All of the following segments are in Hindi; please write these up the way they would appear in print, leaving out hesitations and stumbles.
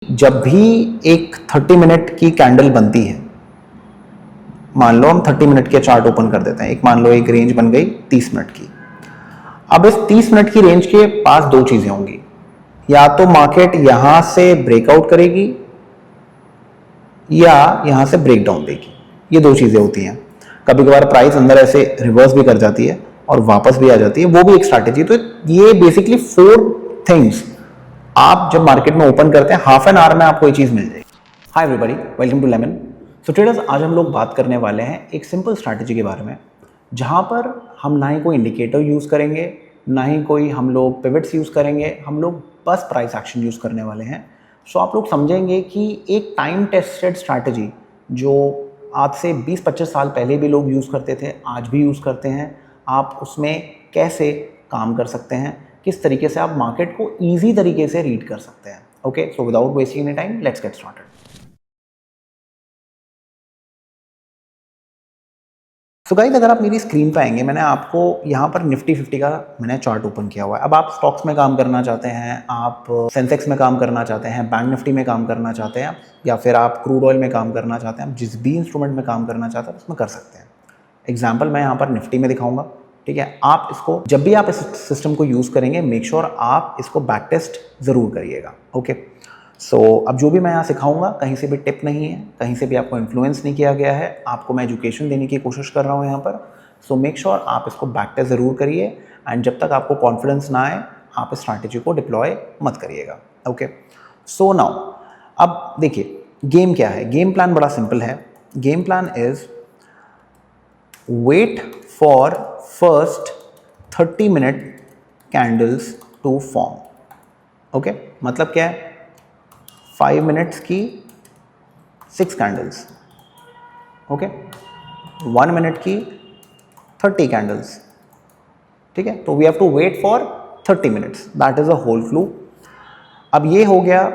जब भी एक 30 मिनट की कैंडल बनती है, मान लो हम 30 मिनट के चार्ट ओपन कर देते हैं, एक मान लो एक रेंज बन गई 30 मिनट की। अब इस 30 मिनट की रेंज के पास दो चीजें होंगी, या तो मार्केट यहां से ब्रेकआउट करेगी या यहां से ब्रेकडाउन देगी। ये दो चीजें होती हैं। कभी कभार प्राइस अंदर ऐसे रिवर्स भी कर जाती है और वापस भी आ जाती है, वो भी एक स्ट्रैटेजी। तो ये बेसिकली 4 थिंग्स आप जब मार्केट में ओपन करते हैं, हाफ एन आवर में आपको ये चीज मिल जाएगी। Hi everybody, welcome to Lemon. So traders, आज हम लोग बात करने वाले हैं एक सिंपल स्ट्रैटेजी के बारे में, जहां पर हम ना ही कोई इंडिकेटर यूज करेंगे, ना ही कोई हम लोग पिवट्स यूज करेंगे, हम लोग बस प्राइस एक्शन यूज करने वाले हैं। सो आप लोग समझेंगे कि एक टाइम टेस्टेड स्ट्रैटेजी जो आज से 20-25 साल पहले भी लोग यूज़ करते थे, आज भी यूज़ करते हैं, आप उसमें कैसे काम कर सकते हैं, किस तरीके से आप मार्केट को ईजी तरीके से रीड कर सकते हैं। Okay, so without wasting any time, let's get started. तो गाइस, अगर आप मेरी स्क्रीन पे आएंगे, मैंने आपको यहाँ पर निफ्टी 50 का मैंने चार्ट ओपन किया हुआ है। अब आप स्टॉक्स में काम करना चाहते हैं, आप सेंसेक्स में काम करना चाहते हैं, बैंक निफ्टी में काम करना चाहते हैं, या फिर आप क्रूड ऑयल में काम करना चाहते हैं, आप जिस भी इंस्ट्रूमेंट में काम करना चाहते हैं उसमें कर सकते हैं। एग्जाम्पल मैं यहाँ पर निफ्टी में दिखाऊंगा, ठीक है। आप इसको जब भी आप इस सिस्टम को यूज़ करेंगे, मेक श्योर आप इसको बैक टेस्ट ज़रूर करिएगा। ओके, सो अब जो भी मैं यहाँ सिखाऊंगा, कहीं से भी टिप नहीं है, कहीं से भी आपको इन्फ्लुएंस नहीं किया गया है, आपको मैं एजुकेशन देने की कोशिश कर रहा हूँ यहाँ पर। सो मेक श्योर आप इसको बैक टेस्ट ज़रूर करिए, एंड जब तक आपको कॉन्फिडेंस ना आए, आप इस स्ट्रैटेजी को डिप्लॉय मत करिएगा। ओके, सो नाउ अब देखिए गेम क्या है। गेम प्लान बड़ा सिंपल है। Game plan is wait for first 30 minute candles to form. Okay, मतलब क्या है, 5 मिनट्स की 6 कैंडल्स, ओके, 1 मिनट की 30 कैंडल्स, ठीक है। तो we have to wait for 30 minutes, that is a whole clue. अब ये हो गया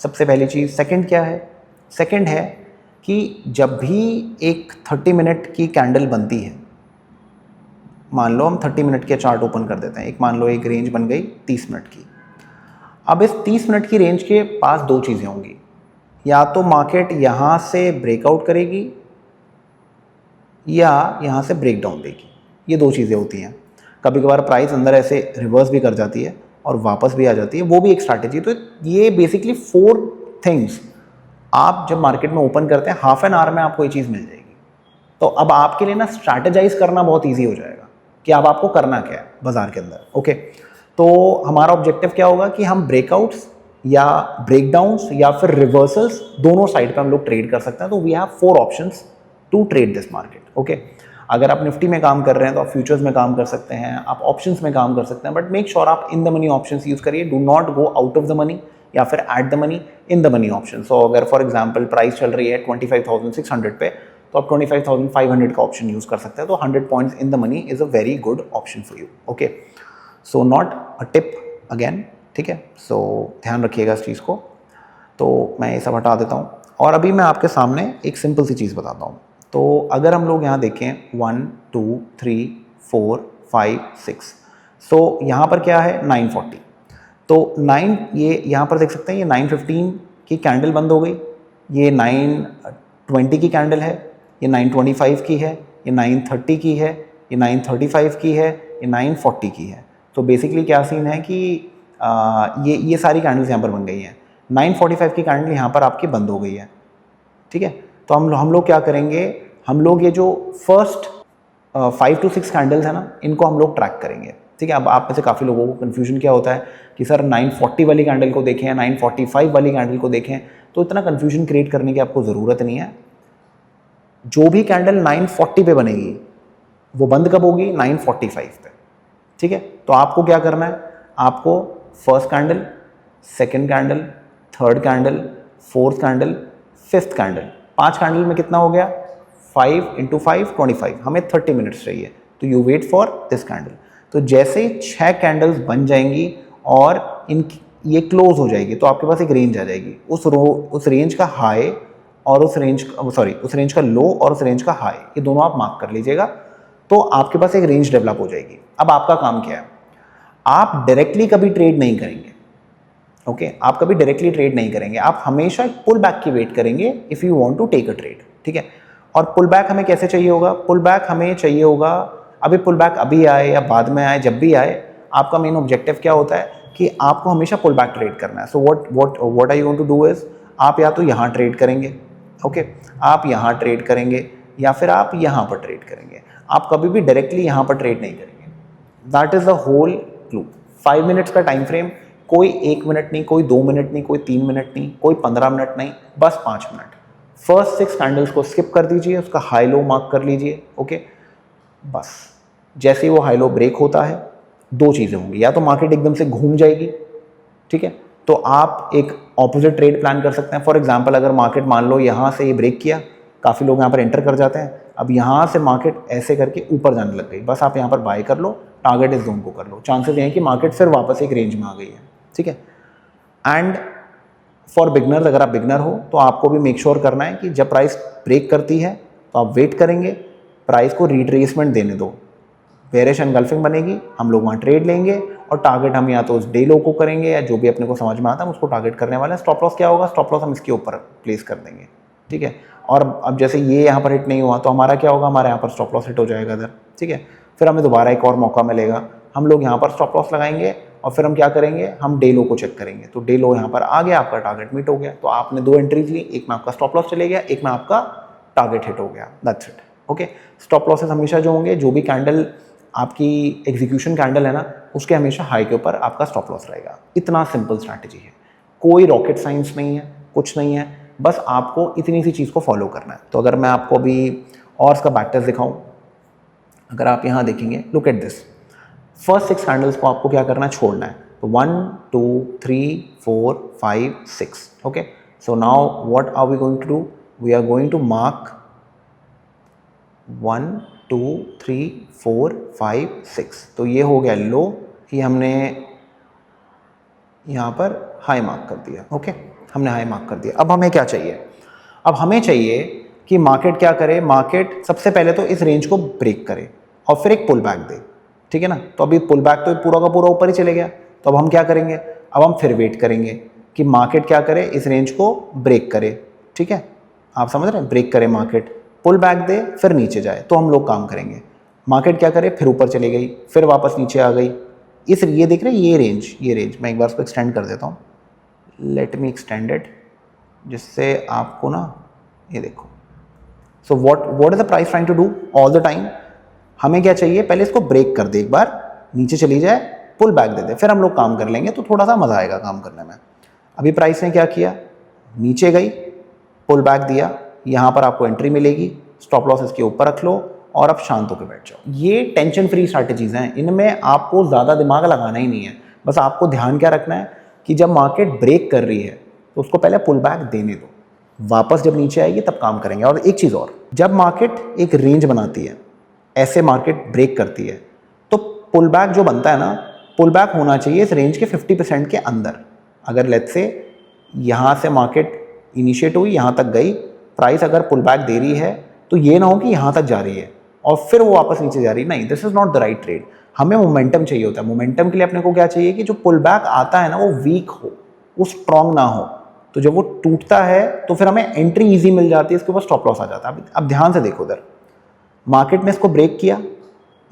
सबसे पहली चीज़। सेकंड क्या है? सेकंड है कि जब भी एक 30 मिनट की कैंडल बनती है, मान लो हम 30 मिनट के चार्ट ओपन कर देते हैं, एक मान लो एक रेंज बन गई 30 मिनट की। अब इस 30 मिनट की रेंज के पास दो चीज़ें होंगी, या तो मार्केट यहाँ से ब्रेकआउट करेगी या यहाँ से ब्रेकडाउन देगी। ये दो चीज़ें होती हैं। कभी कभार प्राइस अंदर ऐसे रिवर्स भी कर जाती है और वापस भी आ जाती है, वो भी एक स्ट्रैटेजी। तो ये बेसिकली 4 थिंग्स आप जब मार्केट में ओपन करते हैं, हाफ एन आवर में आपको ये चीज़ मिल जाएगी। तो अब आपके लिए ना स्ट्रैटेजाइज करना बहुत ईजी हो जाएगा कि अब आपको करना क्या है बाजार के अंदर। ओके, तो हमारा ऑब्जेक्टिव क्या होगा कि हम ब्रेकआउट्स या ब्रेकडाउन्स या फिर रिवर्सल्स दोनों साइड पे हम लोग ट्रेड कर सकते हैं। तो we have 4 options to trade this market. Okay, अगर आप निफ्टी में काम कर रहे हैं तो आप फ्यूचर्स में काम कर सकते हैं, आप ऑप्शंस में काम कर सकते हैं, बट मेक श्योर आप in the money options use करिए। Do not go out of the money या फिर at the money, in the money option. So अगर फॉर एग्जाम्पल प्राइस चल रही है 25,600 पे, तो आप 25,500 का ऑप्शन यूज कर सकते हैं। तो 100 points in the money is a very good option for you. Okay, so not a tip again, ठीक है। सो ध्यान रखिएगा इस चीज़ को। तो मैं ये सब हटा देता हूँ और अभी मैं आपके सामने एक सिंपल सी चीज़ बताता हूँ। तो अगर हम लोग यहाँ देखें 1 2 3 4 5 6, सो यहाँ पर क्या है 940। तो 9 ये यहाँ पर देख सकते हैं, ये 915 की कैंडल बंद हो गई, ये 920 की कैंडल है, ये 925 की है, ये 930 की है, ये 935 की है, ये 940 की है। तो बेसिकली क्या सीन है कि ये सारी कैंडल्स यहाँ पर बन गई हैं। 945 की कैंडल यहाँ पर आपकी बंद हो गई है, ठीक है। तो हम लोग क्या करेंगे, हम लोग ये जो फर्स्ट 5 to 6 कैंडल्स है ना, इनको हम लोग ट्रैक करेंगे, ठीक है। अब आप में से काफ़ी लोगों को कन्फ्यूजन क्या होता है कि सर 940 वाली कैंडल को देखें, 945 वाली कैंडल को देखें। तो इतना कन्फ्यूजन क्रिएट करने की आपको ज़रूरत नहीं है। जो भी कैंडल 940 पे बनेगी वो बंद कब होगी? 945 पे, ठीक है। तो आपको क्या करना है, आपको first candle, second candle, third candle, fourth candle, fifth candle, 5 candle में कितना हो गया? 5 × 5 25, हमें 30 मिनट्स चाहिए। तो you wait for this candle. तो जैसे ही 6 कैंडल्स बन जाएंगी और ये क्लोज हो जाएगी, तो आपके पास एक रेंज आ जाएगी। उस रेंज का हाई और उस रेंज का लो और उस रेंज का हाई, ये दोनों आप मार्क कर लीजिएगा। तो आपके पास एक रेंज डेवलप हो जाएगी। अब आपका काम क्या है, आप डायरेक्टली कभी ट्रेड नहीं करेंगे। ओके आप कभी डायरेक्टली ट्रेड नहीं करेंगे, आप हमेशा एक पुल बैक की वेट करेंगे if you want to take a trade, ठीक है। और पुल बैक हमें कैसे चाहिए होगा, पुल बैक हमें चाहिए होगा अभी पुल बैक अभी आए या बाद में आए, जब भी आए आपका मेन ऑब्जेक्टिव क्या होता है कि आपको हमेशा पुल बैक ट्रेड करना है। So what are you going to do is, आप या तो यहाँ ट्रेड करेंगे, ओके आप यहाँ ट्रेड करेंगे या फिर आप यहाँ पर ट्रेड करेंगे, आप कभी भी डायरेक्टली यहाँ पर ट्रेड नहीं करेंगे। That is the whole clue. 5 minutes का टाइम फ्रेम, कोई 1 मिनट नहीं, कोई 2 मिनट नहीं, कोई 3 मिनट नहीं, कोई 15 मिनट नहीं, बस 5 मिनट। फर्स्ट 6 कैंडल्स को स्किप कर दीजिए, उसका हाई लो मार्क कर लीजिए, ओके बस जैसे ही वो हाई लो ब्रेक होता है दो चीज़ें होंगी, या तो मार्केट एकदम से घूम जाएगी, ठीक है, तो आप एक ऑपोजिट ट्रेड प्लान कर सकते हैं। फॉर एग्जांपल अगर मार्केट मान लो यहाँ से ये ब्रेक किया, काफ़ी लोग यहाँ पर एंटर कर जाते हैं, अब यहाँ से मार्केट ऐसे करके ऊपर जाने लग गई, बस आप यहाँ पर बाय कर लो, टारगेट इस जोन को कर लो, चांसेस ये हैं कि मार्केट फिर वापस एक रेंज में आ गई है, ठीक है। एंड फॉर बिगनर्स, अगर आप बिगनर हो तो आपको भी मेक श्योर करना है कि जब प्राइस ब्रेक करती है तो आप वेट करेंगे, प्राइस को रिट्रेसमेंट देने दो, बेरिश एनगल्फिंग बनेगी, हम लोग वहाँ ट्रेड लेंगे और टारगेट हम या तो उस डे लो को करेंगे या जो भी अपने को समझ में आता है उसको टारगेट करने वाला है। स्टॉप लॉस क्या होगा, स्टॉप लॉस हम इसके ऊपर प्लेस कर देंगे, ठीक है। और अब जैसे ये यहाँ पर हिट नहीं हुआ तो हमारा क्या होगा, हमारे यहाँ पर स्टॉप लॉस हिट हो जाएगा इधर, ठीक है। फिर हमें दोबारा एक और मौका मिलेगा, हम लोग यहाँ पर स्टॉप लॉस लगाएंगे और फिर हम क्या करेंगे, हम डे लो को चेक करेंगे, तो डे लो यहाँ पर आ गया, आपका टारगेट मीट हो गया, तो आपने 2 एंट्रीज ली, एक में आपका स्टॉप लॉस चले गया, एक में आपका टारगेट हिट हो गया, that's it, okay. Stop losses हमेशा जो होंगे, जो भी कैंडल आपकी एग्जीक्यूशन कैंडल है ना, उसके हमेशा हाई के ऊपर आपका स्टॉप लॉस रहेगा। इतना सिंपल स्ट्रैटेजी है, कोई रॉकेट साइंस नहीं है, कुछ नहीं है, बस आपको इतनी सी चीज़ को फॉलो करना है। तो अगर मैं आपको अभी और इसका बैक टेस्ट दिखाऊं, अगर आप यहाँ देखेंगे, look at this, first 6 candles को आपको क्या करना है, छोड़ना है। तो 1 2 3 4 5 6, okay. So now what are we going to do, we are going to mark 1 2 3 4 5 6, तो ये हो गया लो, ये हमने यहाँ पर हाई मार्क कर दिया, ओके हमने हाई मार्क कर दिया। अब हमें क्या चाहिए, अब हमें चाहिए कि मार्केट क्या करे, मार्केट सबसे पहले तो इस रेंज को ब्रेक करे और फिर एक पुल बैक दे, ठीक है ना। तो अभी पुल बैक तो पूरा का पूरा ऊपर ही चले गया, तो अब हम क्या करेंगे, अब हम फिर वेट करेंगे कि मार्केट क्या करे, इस रेंज को ब्रेक करे, ठीक है, आप समझ रहे हैं, ब्रेक करे मार्केट, पुल बैक दे, फिर नीचे जाए, तो हम लोग काम करेंगे। मार्केट क्या करे, फिर ऊपर चली गई, फिर वापस नीचे आ गई, इस ये देख रहे हैं ये रेंज मैं एक बार उसको एक्सटेंड कर देता हूँ, लेट मी एक्सटेंड इट, जिससे आपको ना ये देखो। So what is the price trying to do all the time, हमें क्या चाहिए, पहले इसको ब्रेक कर दे, एक बार नीचे चली जाए, पुल बैक दे दे, फिर हम लोग काम कर लेंगे, तो थोड़ा सा मज़ा आएगा काम करने में। अभी प्राइस ने क्या किया, नीचे गई, पुल बैक दिया, यहाँ पर आपको एंट्री मिलेगी, स्टॉप लॉस इसके ऊपर रख लो और अब शांत होकर बैठ जाओ। ये टेंशन फ्री स्ट्रैटेजीज हैं, इनमें आपको ज़्यादा दिमाग लगाना ही नहीं है, बस आपको ध्यान क्या रखना है कि जब मार्केट ब्रेक कर रही है तो उसको पहले पुल बैक देने दो, वापस जब नीचे आएगी तब काम करेंगे। और एक चीज़ और, जब मार्केट एक रेंज बनाती है, ऐसे मार्केट ब्रेक करती है, तो पुल बैक जो बनता है ना, पुल बैक होना चाहिए इस रेंज के 50% के अंदर। अगर लेट्स से यहाँ से मार्केट इनिशिएट हुई, यहाँ तक गई, प्राइस अगर पुल बैक दे रही है तो ये ना हो कि यहाँ तक जा रही है और फिर वो वापस नीचे जा रही है, नहीं, this is not the right trade. हमें मोमेंटम चाहिए होता है, मोमेंटम के लिए अपने को क्या चाहिए कि जो पुल बैक आता है ना, वो वीक हो, वो स्ट्रांग ना हो, तो जब वो टूटता है तो फिर हमें एंट्री ईजी मिल जाती है, इसके ऊपर स्टॉप लॉस आ जाता है। अब ध्यान से देखो, उधर मार्केट ने इसको ब्रेक किया,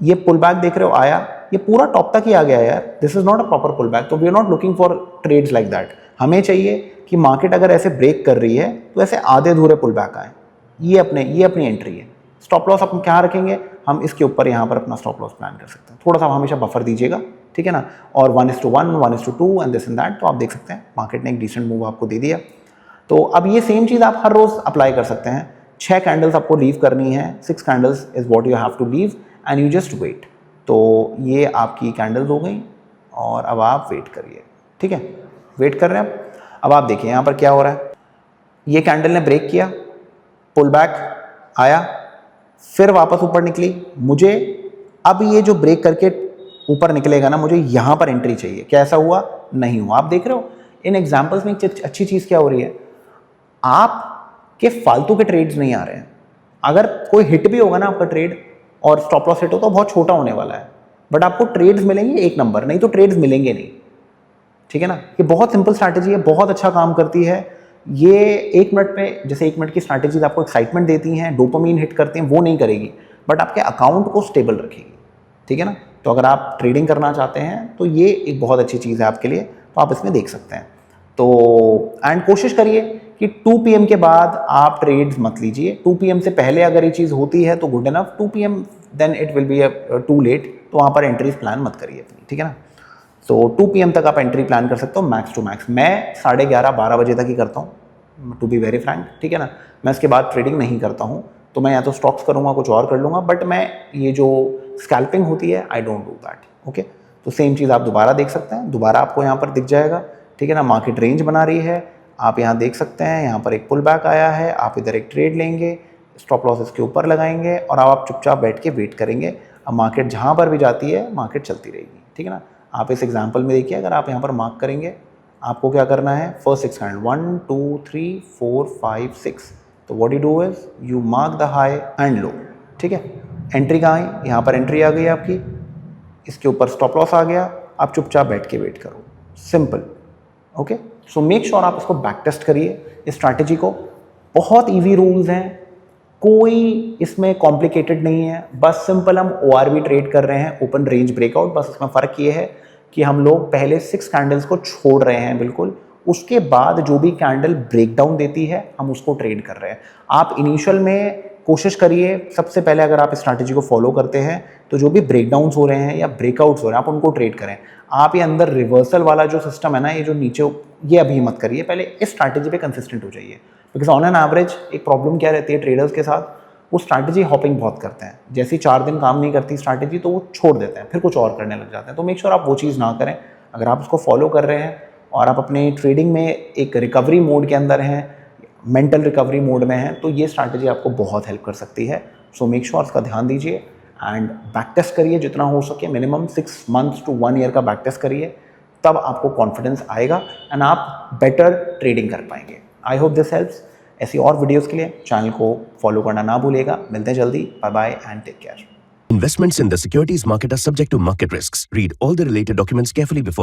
ये पुल बैक देख रहे हो आया, ये पूरा टॉप तक ही आ गया यार, this is not a proper pull back. तो we are not looking for trades like that. हमें चाहिए कि मार्केट अगर ऐसे ब्रेक कर रही है तो ऐसे आधे अधूरे पुल बैक आए, ये अपनी एंट्री है। स्टॉप लॉस अपन क्या रखेंगे, हम इसके ऊपर यहाँ पर अपना स्टॉप लॉस प्लान कर सकते हैं, थोड़ा सा हमेशा बफर दीजिएगा, ठीक है ना। और 1:1, 1:2 एंड दिस एंड दैट, तो आप देख सकते हैं मार्केट ने एक डिसेंट मूव आपको दे दिया। तो अब ये सेम चीज़ आप हर रोज़ अप्लाई कर सकते हैं। 6 कैंडल्स आपको लीव करनी है, 6 candles is what you have to leave and you just wait. तो ये आपकी कैंडल्स हो गई और अब आप वेट करिए, ठीक है, वेट कर रहे हैं। अब आप देखिए यहाँ पर क्या हो रहा है, ये कैंडल ने ब्रेक किया, पुल बैक आया, फिर वापस ऊपर निकली, मुझे अब ये जो ब्रेक करके ऊपर निकलेगा ना, मुझे यहाँ पर एंट्री चाहिए। कैसा हुआ, नहीं हुआ। आप देख रहे हो इन एग्जाम्पल्स में एक अच्छी चीज़ क्या हो रही है, आपके फालतू के ट्रेड्स नहीं आ रहे हैं। अगर कोई हिट भी होगा ना आपका ट्रेड और स्टॉप लॉस हिट हो तो बहुत छोटा होने वाला है, बट आपको ट्रेड्स मिलेंगे एक नंबर, नहीं तो ट्रेड्स मिलेंगे नहीं। ठीक है ना। ये बहुत सिंपल स्ट्रैटेजी है, बहुत अच्छा काम करती है। ये 1 मिनट में, जैसे 1 मिनट की स्ट्रैटेजीज आपको एक्साइटमेंट देती हैं, डोपामीन हिट करते हैं, वो नहीं करेगी, बट आपके अकाउंट को स्टेबल रखेगी, ठीक है ना। तो अगर आप ट्रेडिंग करना चाहते हैं तो ये एक बहुत अच्छी चीज़ है आपके लिए, तो आप इसमें देख सकते हैं। तो एंड कोशिश करिए कि 2 PM के बाद आप ट्रेड्स मत लीजिए। 2 PM से पहले अगर ये चीज़ होती है तो good enough, 2 PM then it will be too late, तो वहाँ पर एंट्रीज प्लान मत करिए अपनी, ठीक है ना। तो 2 PM तक आप एंट्री प्लान कर सकते हो मैक्स टू मैक्स। मैं 11:30-12 बजे तक ही करता हूँ, टू बी वेरी फ्रैंक, ठीक है ना। मैं इसके बाद ट्रेडिंग नहीं करता हूँ, तो मैं या तो स्टॉक्स करूँगा, कुछ और कर लूँगा, बट मैं ये जो स्कैल्पिंग होती है, I don't do that, okay. तो सेम चीज़ आप दोबारा देख सकते हैं, दोबारा आपको यहाँ पर दिख जाएगा, ठीक है ना। मार्केट रेंज बना रही है, आप यहाँ देख सकते हैं, यहाँ पर एक पुल बैक आया है, आप इधर एक ट्रेड लेंगे, स्टॉप लॉस इसके ऊपर लगाएंगे और अब आप चुपचाप बैठ के वेट करेंगे। अब मार्केट जहाँ पर भी जाती है, मार्केट चलती रहेगी, ठीक है ना। आप इस एग्जाम्पल में देखिए, अगर आप यहाँ पर मार्क करेंगे, आपको क्या करना है, फर्स्ट 6 कैंडल 1 2 3 4 5 6, तो what you do is you mark the high and low, ठीक है। एंट्री कहाँ आई, यहाँ पर एंट्री आ गई आपकी, इसके ऊपर स्टॉप लॉस आ गया, आप चुपचाप बैठ के वेट करो, simple, okay. So make sure आप इसको बैक टेस्ट करिए, इस स्ट्रैटेजी को। बहुत इजी रूल्स हैं, कोई इसमें कॉम्प्लिकेटेड नहीं है, बस सिंपल हम ORB ट्रेड कर रहे हैं, ओपन रेंज ब्रेकआउट। बस इसमें फ़र्क ये है कि हम लोग पहले 6 कैंडल्स को छोड़ रहे हैं बिल्कुल, उसके बाद जो भी कैंडल ब्रेकडाउन देती है हम उसको ट्रेड कर रहे हैं। आप इनिशियल में कोशिश करिए, सबसे पहले अगर आप इस स्ट्रैटेजी को फॉलो करते हैं तो जो भी ब्रेकडाउन्स हो रहे हैं या ब्रेकआउट्स हो रहे हैं आप उनको ट्रेड करें। आप ये अंदर रिवर्सल वाला जो सिस्टम है ना, ये जो नीचे, ये अभी मत करिए, पहले इस स्ट्रैटेजी पे कंसिस्टेंट हो जाइए। बिकॉज ऑन एन एवरेज एक प्रॉब्लम क्या रहती है ट्रेडर्स के साथ, वो स्ट्रैटेजी हॉपिंग बहुत करते हैं। जैसे ही 4 दिन काम नहीं करती स्ट्रैटेजी तो वो छोड़ देते हैं, फिर कुछ और करने लग जाते हैं। तो मेक श्योर आप वो चीज़ ना करें। अगर आप उसको फॉलो कर रहे हैं और आप अपने ट्रेडिंग में एक रिकवरी मोड के अंदर हैं, मेंटल रिकवरी मोड में हैं, तो ये स्ट्रैटेजी आपको बहुत हेल्प कर सकती है। सो मेक श्योर उसका ध्यान दीजिए एंड बैक टेस्ट करिए जितना हो सके, मिनिमम 6 मंथ्स to 1 year का बैक टेस्ट करिए, तब आपको कॉन्फिडेंस आएगा एंड आप बेटर ट्रेडिंग कर पाएंगे। I hope this helps. ऐसी और वीडियोस के लिए चैनल को फॉलो करना ना भूलिएगा। मिलते हैं जल्दी, bye bye and take care. Investments in the securities market are subject to market risks. Read all the related documents carefully before